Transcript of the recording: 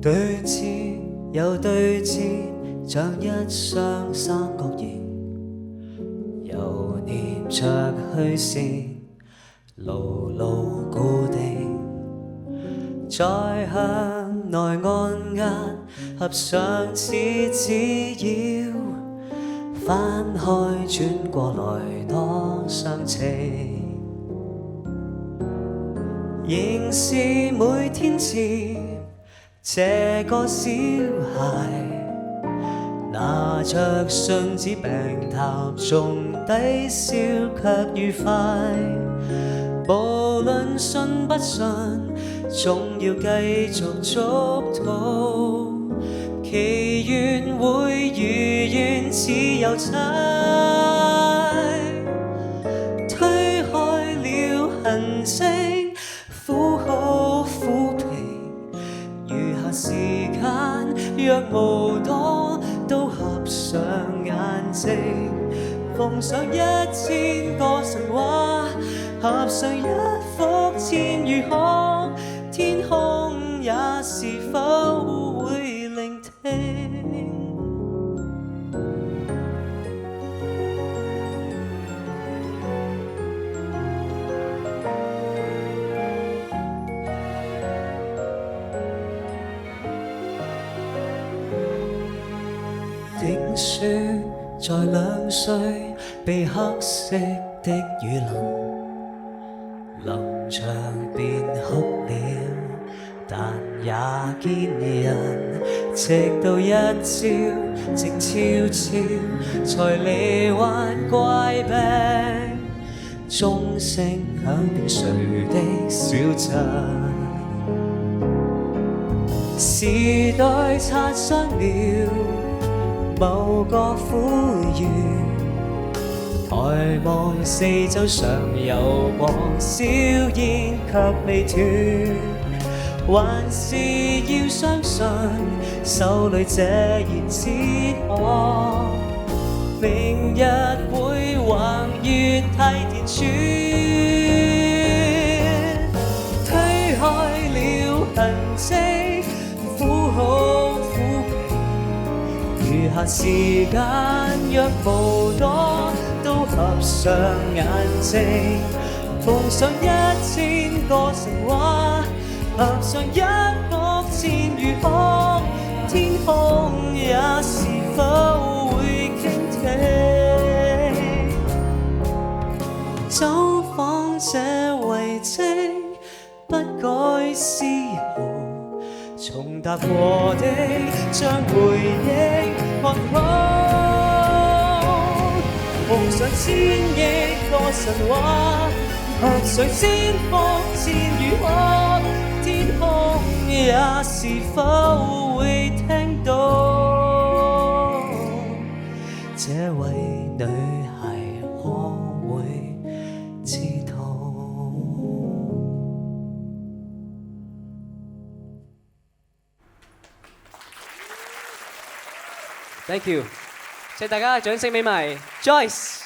對峙又對峙，像一雙三角形，又黏着虛線，牢牢固定。再向內按壓，合上似紙鷂，翻開轉過來多相情。仍是每天似這個小孩，拿着信紙病榻中低笑卻愉快。無論信不信，總要繼續祝禱，祈願會如願似郵差，推開了痕跡，苦口苦皮。餘下時間若無多，都合上眼睛，縫上1000個神話，合上一幅千語行，天空也是否會聆聽？影書在2歲被黑色的雨淋，臨場便哭了，但也堅忍，直到一朝靜悄悄，才罹患怪病，鐘聲響遍誰的小鎮。時代擦傷了某個苦遇，抬望四周上有光，硝煙卻未斷，還是要相信手裏這言只可，明日會橫越太田村，推開了痕跡，苦口苦皮。餘下時間若無多，都合上眼睛，縫上1000個神話，合上一幅千語行，天空也是否會傾聽？走訪這遺跡，不改絲毫，重踏過的將回憶看好，縫上1000億個神話，合上1000幅千語行，天空也是否會聽到？這位女孩可會知道？Thank you， 謝大家掌聲俾埋 Joyce。